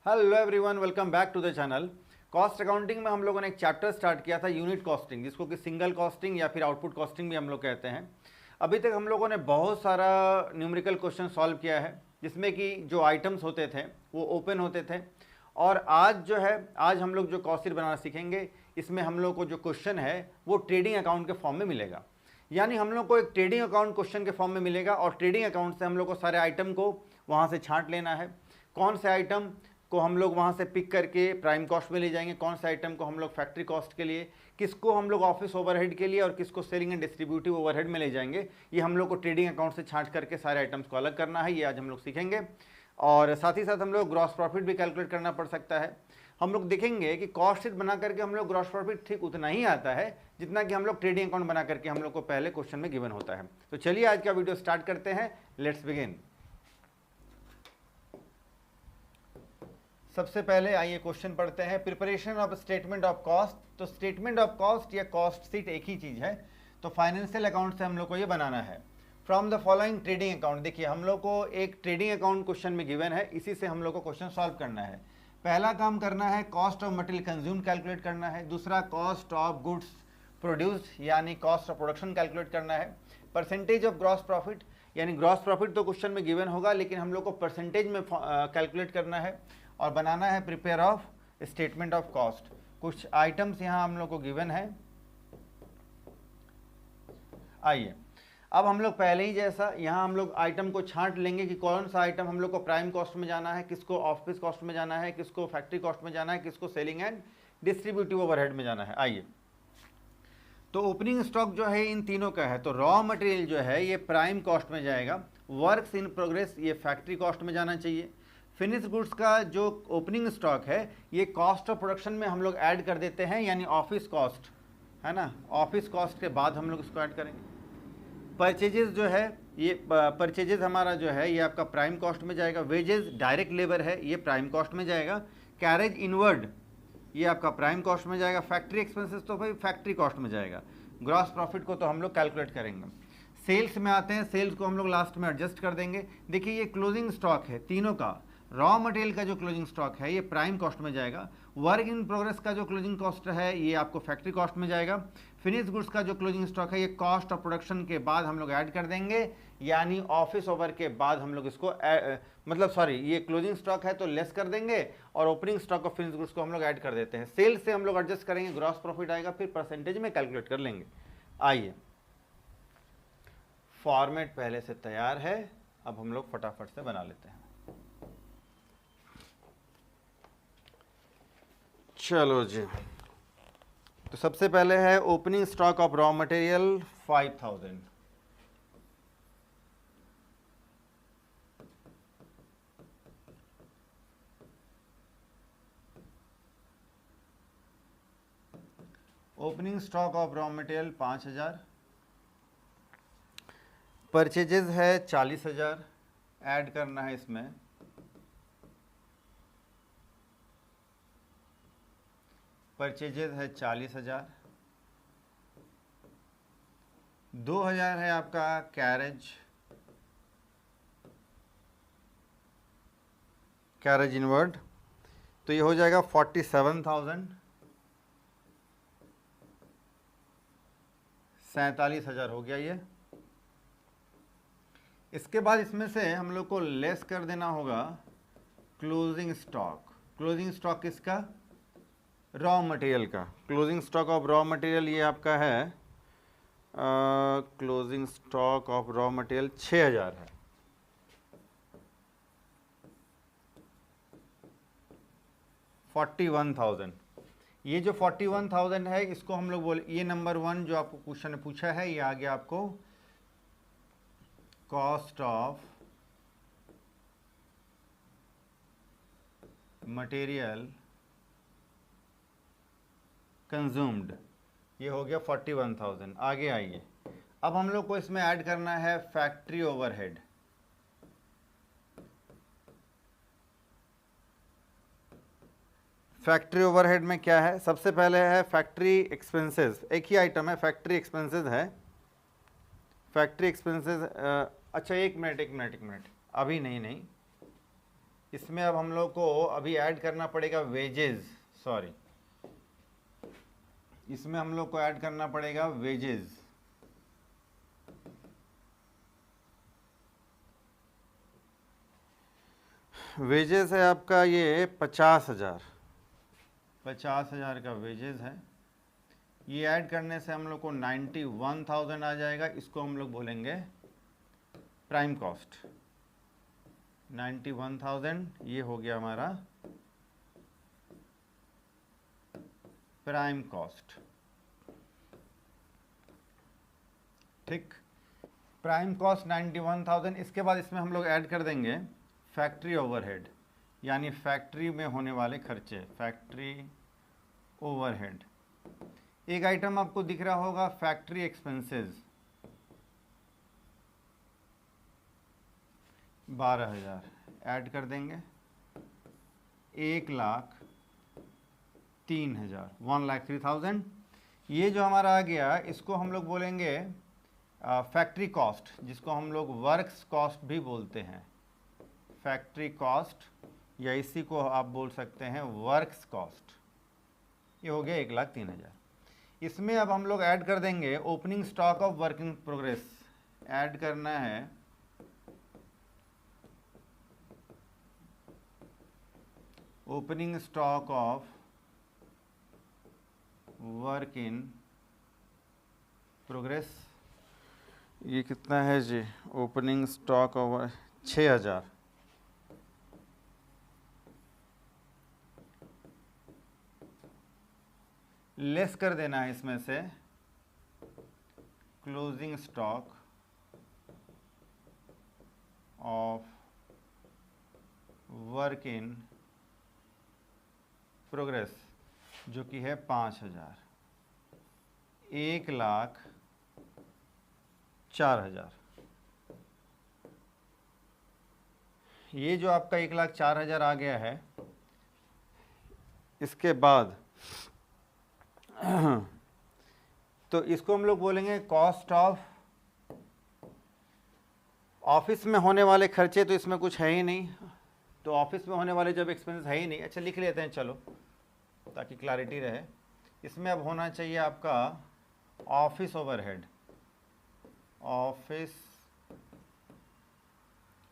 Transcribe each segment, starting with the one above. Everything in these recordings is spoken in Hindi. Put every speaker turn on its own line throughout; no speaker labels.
Hello everyone, welcome back to the channel. Cost accounting में हम लोगों ने एक चैप्टर स्टार्ट किया था यूनिट कॉस्टिंग, जिसको कि सिंगल कॉस्टिंग या फिर आउटपुट कॉस्टिंग भी हम लोग कहते हैं। अभी तक हम लोगों ने बहुत सारा न्यूमेरिकल क्वेश्चन सॉल्व किया है, जिसमें कि जो आइटम्स होते थे वो ओपन होते थे। और आज जो है, आज हम लोग जो कॉस्ट शीट बनाना सीखेंगे, इसमें हम लोग को जो क्वेश्चन है वो ट्रेडिंग अकाउंट के फॉर्म में मिलेगा। यानी हम लोग को एक ट्रेडिंग अकाउंट क्वेश्चन के फॉर्म में मिलेगा और ट्रेडिंग अकाउंट से हम लोग को सारे आइटम को वहाँ से छांट लेना है। कौन से आइटम को हम लोग वहाँ से पिक करके प्राइम कॉस्ट में ले जाएंगे, कौन से आइटम को हम लोग फैक्ट्री कॉस्ट के लिए, किसको हम लोग ऑफिस ओवरहेड के लिए और किसको सेलिंग एंड डिस्ट्रीब्यूटिव ओवरहेड में ले जाएंगे, ये हम लोग को ट्रेडिंग अकाउंट से छांट करके सारे आइटम्स को अलग करना है। ये आज हम लोग सीखेंगे। और साथ ही साथ हम लोग ग्रॉस प्रॉफिट भी कैलकुलेट करना पड़ सकता है। हम लोग देखेंगे कि कॉस्ट शीट बना करके हम लोग ग्रॉस प्रॉफिट ठीक उतना ही आता है जितना कि हम लोग ट्रेडिंग अकाउंट बना करके हम लोग को पहले क्वेश्चन में गिवन होता है। तो चलिए आज का वीडियो स्टार्ट करते हैं। Let's begin. सबसे पहले आइए क्वेश्चन पढ़ते हैं। Preparation of statement of cost. तो स्टेटमेंट ऑफ कॉस्ट या कॉस्ट शीट एक ही चीज़ है। तो फाइनेंशियल अकाउंट से हम लोग को ये बनाना है। From the following trading account. देखिए, हम लोग को एक ट्रेडिंग अकाउंट क्वेश्चन में गिवन है, इसी से हम लोग को क्वेश्चन सॉल्व करना है। पहला काम करना है cost of material consume calculate करना है। दूसरा कॉस्ट ऑफ गुड्स प्रोड्यूस यानी कॉस्ट ऑफ प्रोडक्शन कैलकुलेट करना है। परसेंटेज ऑफ ग्रॉस प्रॉफिट यानी ग्रॉस प्रॉफिट तो क्वेश्चन में गिवन होगा, लेकिन हम लोग को परसेंटेज में कैलकुलेट करना है। और बनाना है prepare of statement of cost. कुछ आइटम्स यहाँ हम लोग को गिवन है। आइए अब हम लोग पहले ही जैसा यहाँ हम लोग आइटम को छांट लेंगे कि कौन सा आइटम हम लोग को प्राइम कॉस्ट में जाना है, किसको ऑफिस कॉस्ट में जाना है, किसको फैक्ट्री कॉस्ट में जाना है, किसको सेलिंग एंड डिस्ट्रीब्यूटिव ओवरहेड में जाना है। आइए, तो ओपनिंग स्टॉक जो है इन तीनों का है। तो रॉ मटेरियल जो है ये प्राइम कॉस्ट में जाएगा। वर्क्स इन प्रोग्रेस ये फैक्ट्री कॉस्ट में जाना चाहिए। फिनिश गुड्स का जो ओपनिंग स्टॉक है ये कॉस्ट ऑफ प्रोडक्शन में हम लोग ऐड कर देते हैं, यानी ऑफिस कॉस्ट है ना। ऑफिस कॉस्ट के बाद हम लोग इसको ऐड करेंगे। परचेजेस जो है ये परचेजेस हमारा जो है ये आपका प्राइम कॉस्ट में जाएगा। वेजेस डायरेक्ट लेबर है ये प्राइम कॉस्ट में जाएगा। कैरेज इनवर्ड ये आपका प्राइम कॉस्ट में जाएगा। फैक्ट्री एक्सपेंसेस तो भाई फैक्ट्री कॉस्ट में जाएगा। ग्रॉस प्रॉफिट को तो हम लोग कैलकुलेट करेंगे। सेल्स में आते हैं, सेल्स को हम लोग लास्ट में एडजस्ट कर देंगे। देखिए, ये क्लोजिंग स्टॉक है तीनों का। रॉ मटेरियल का जो क्लोजिंग स्टॉक है ये प्राइम कॉस्ट में जाएगा। वर्क इन प्रोग्रेस का जो क्लोजिंग कॉस्ट है ये आपको फैक्ट्री कॉस्ट में जाएगा। फिनिश गुड्स का जो क्लोजिंग स्टॉक है ये कॉस्ट ऑफ प्रोडक्शन के बाद हम लोग ऐड कर देंगे, यानी ऑफिस ओवर के बाद हम लोग इसको ये क्लोजिंग स्टॉक है तो लेस कर देंगे और opening stock of finish goods को हम लोग ऐड कर देते हैं। सेल्स से हम लोग एडजस्ट करेंगे, ग्रॉस प्रॉफिट आएगा, फिर परसेंटेज में कैलकुलेट कर लेंगे। आइए, फॉर्मेट पहले से तैयार है, अब हम लोग फटाफट से बना लेते हैं। चलो जी, तो सबसे पहले है opening stock of raw material 5000। Opening stock of raw material 5000। Purchases है 40000, ऐड करना है इसमें। परचेजेस है 40000। 2000 है आपका कैरेज इनवर्ड, तो ये हो जाएगा 47,000। 47,000 हो गया ये। इसके बाद इसमें से हम लोग को लेस कर देना होगा क्लोजिंग स्टॉक। क्लोजिंग स्टॉक किसका? रॉ मटेरियल का। Closing stock of raw material ये आपका है, closing stock of raw material 6000 है। $41,000। ये जो 41,000 है इसको हम लोग बोले, ये नंबर 1 जो आपको क्वेश्चन ने पूछा है ये आ गया आपको कॉस्ट ऑफ मटेरियल कंज्यूम्ड, ये हो गया 41,000। आगे आइए, अब हम लोग को इसमें ऐड करना है फैक्ट्री ओवरहेड। फैक्ट्री ओवरहेड में क्या है? सबसे पहले है फैक्ट्री एक्सपेंसेस। एक ही आइटम है, फैक्ट्री एक्सपेंसेस है। फैक्ट्री एक्सपेंसेस, अच्छा एक मिनट, अभी नहीं, इसमें अब हम लोग को अभी ऐड करना पड़ेगा वेजेस, सॉरी, इसमें हम लोग को ऐड करना पड़ेगा वेजेस। वेजेस है आपका ये 50,000, 50,000 का वेजेस है। ये ऐड करने से हम लोग को 91,000 आ जाएगा। इसको हम लोग बोलेंगे प्राइम कॉस्ट। 91,000 ये हो गया हमारा प्राइम कॉस्ट। ठीक, प्राइम कॉस्ट 91,000। इसके बाद इसमें हम लोग ऐड कर देंगे फैक्ट्री ओवरहेड, यानी फैक्ट्री में होने वाले खर्चे, फैक्ट्री ओवरहेड। एक आइटम आपको दिख रहा होगा फैक्ट्री एक्सपेंसेस, 12,000 ऐड कर देंगे। 1,03,000, 1,03,000। ये जो हमारा आ गया इसको हम लोग बोलेंगे फैक्ट्री कॉस्ट, जिसको हम लोग वर्क्स कॉस्ट भी बोलते हैं, फैक्ट्री कॉस्ट, या इसी को आप बोल सकते हैं वर्क्स कॉस्ट। ये हो गया 1,03,000। इसमें अब हम लोग ऐड कर देंगे opening stock of work in progress. Add करना है opening stock of work in progress. ये कितना है जी? Opening stock of 6,000। लेस कर देना है इसमें से closing stock of work in progress, जो कि है 5,000। 1,04,000। ये जो आपका 1,04,000 आ गया है, इसके बाद तो इसको हम लोग बोलेंगे कॉस्ट ऑफ ऑफिस में होने वाले खर्चे। तो इसमें कुछ है ही नहीं, तो ऑफिस में होने वाले जब एक्सपेंस है ही नहीं, अच्छा लिख लेते हैं चलो ताकि क्लैरिटी रहे। इसमें अब होना चाहिए आपका ऑफिस ओवरहेड, ऑफिस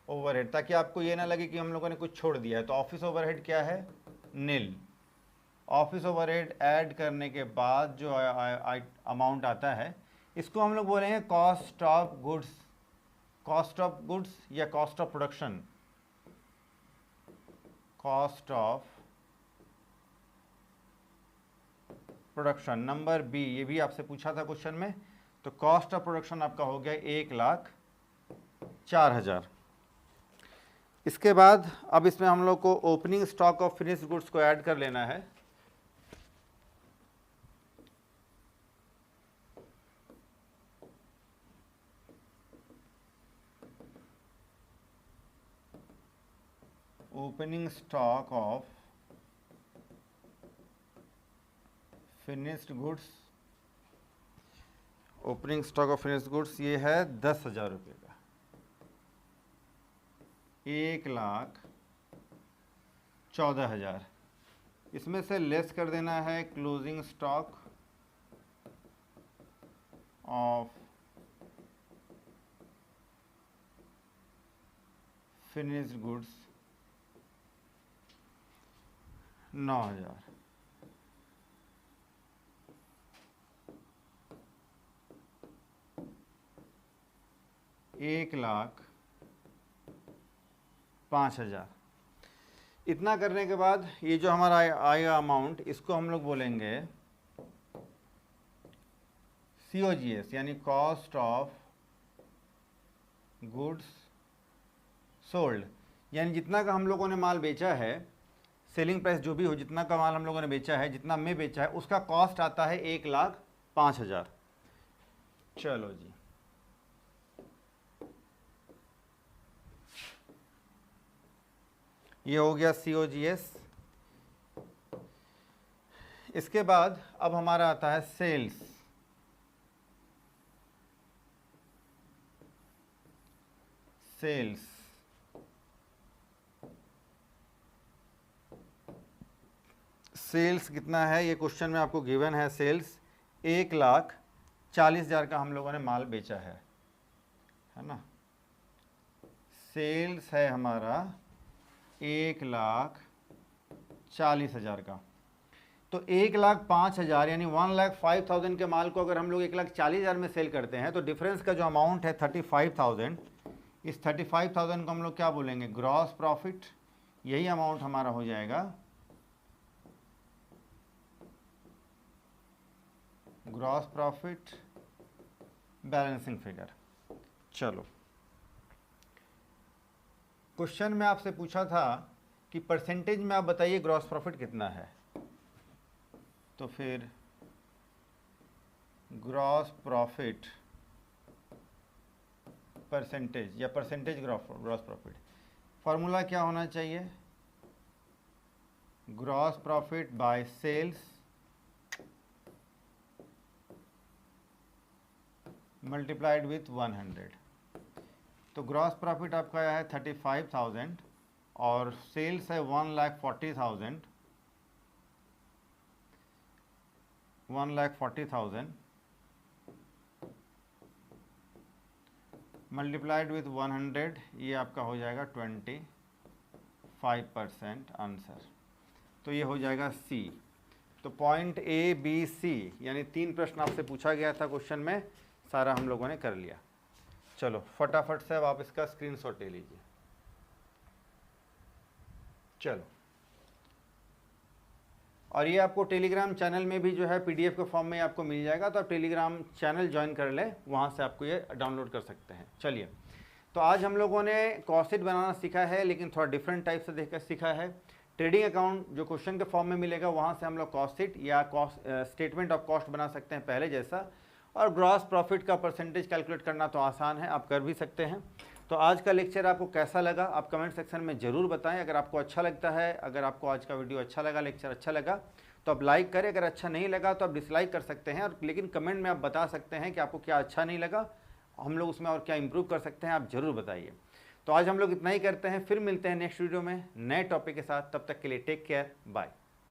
ओवरहेड, ताकि आपको ये ना लगे कि हम लोगों ने कुछ छोड़ दिया है। तो ऑफिस ओवरहेड क्या है? नील। ऑफिस ओवरहेड ऐड करने के बाद जो अमाउंट आता है, इसको हम लोग बोलेंगे cost of goods, cost of goods या cost of production, cost of production. Number B, ये भी आपसे पूछा था क्वेश्चन में। तो कॉस्ट ऑफ प्रोडक्शन आपका हो गया 1,04,000। इसके बाद अब इसमें हम लोग को opening stock of finished goods को ऐड कर लेना है। Opening stock of finished goods, opening stock of finished goods ये है 10,000 रुपये का। 1,14,000। इसमें से लेस कर देना है closing stock of finished goods 9,000। 1,05,000। इतना करने के बाद ये जो हमारा आएगा अमाउंट, इसको हम लोग बोलेंगे COGS, यानी कॉस्ट ऑफ गुड्स सोल्ड। यानी जितना का हम लोगों ने माल बेचा है, सेलिंग प्राइस जो भी हो, जितना का माल हम लोगों ने बेचा है, जितना में बेचा है, उसका कॉस्ट आता है 1,05,000। चलो जी, ये हो गया COGS। इसके बाद अब हमारा आता है सेल्स। सेल्स सेल्स कितना है, ये क्वेश्चन में आपको गिवन है। सेल्स 1,40,000 का हम लोगों ने माल बेचा है ना। सेल्स है हमारा 1,40,000 का। तो 1,05,000 यानी 1,05,000 के माल को अगर हम लोग 1,40,000 में सेल करते हैं तो डिफरेंस का जो अमाउंट है 35,000, इस 35,000 को हम लोग क्या बोलेंगे, ग्रॉस प्रॉफिट। यही अमाउंट हमारा हो जाएगा ग्रॉस प्रॉफिट बैलेंसिंग फिगर। चलो, क्वेश्चन में आपसे पूछा था कि परसेंटेज में आप बताइए ग्रॉस प्रॉफिट कितना है, तो फिर ग्रॉस प्रॉफिट परसेंटेज या परसेंटेज ग्रॉस प्रॉफिट, फॉर्मूला क्या होना चाहिए, gross profit by sales multiplied with 100। तो ग्रॉस प्रॉफिट आपका आया है 35,000 और सेल्स है 1,40,000, 1,40,000 मल्टीप्लाइड विथ 100, ये आपका हो जाएगा 25% आंसर। तो ये हो जाएगा सी। तो पॉइंट ए बी सी यानी 3 प्रश्न आपसे पूछा गया था क्वेश्चन में, सारा हम लोगों ने कर लिया। चलो फटाफट से अब आप इसका स्क्रीनशॉट ले लीजिए। चलो, और ये आपको टेलीग्राम चैनल में भी जो है पीडीएफ के फॉर्म में आपको मिल जाएगा, तो आप टेलीग्राम चैनल ज्वाइन कर लें, वहाँ से आपको ये डाउनलोड कर सकते हैं। चलिए, तो आज हम लोगों ने कॉस्ट शीट बनाना सीखा है, लेकिन थोड़ा डिफरेंट टाइप से देखकर सीखा है। ट्रेडिंग अकाउंट जो क्वेश्चन के फॉर्म में मिलेगा वहाँ से हम लोग कॉस्ट शीट या कॉस्ट स्टेटमेंट ऑफ कॉस्ट बना सकते हैं पहले जैसा, और ग्रॉस प्रॉफिट का परसेंटेज कैलकुलेट करना तो आसान है, आप कर भी सकते हैं। तो आज का लेक्चर आपको कैसा लगा आप कमेंट सेक्शन में ज़रूर बताएं। अगर आपको अच्छा लगता है, अगर आपको आज का वीडियो अच्छा लगा, लेक्चर अच्छा लगा, तो आप लाइक करें। अगर अच्छा नहीं लगा तो आप डिसलाइक कर सकते हैं, और लेकिन कमेंट में आप बता सकते हैं कि आपको क्या अच्छा नहीं लगा, हम लोग उसमें और क्या इंप्रूव कर सकते हैं, आप ज़रूर बताइए। तो आज हम लोग इतना ही करते हैं, फिर मिलते हैं नेक्स्ट वीडियो में नए टॉपिक के साथ। तब तक के लिए टेक केयर, बाय।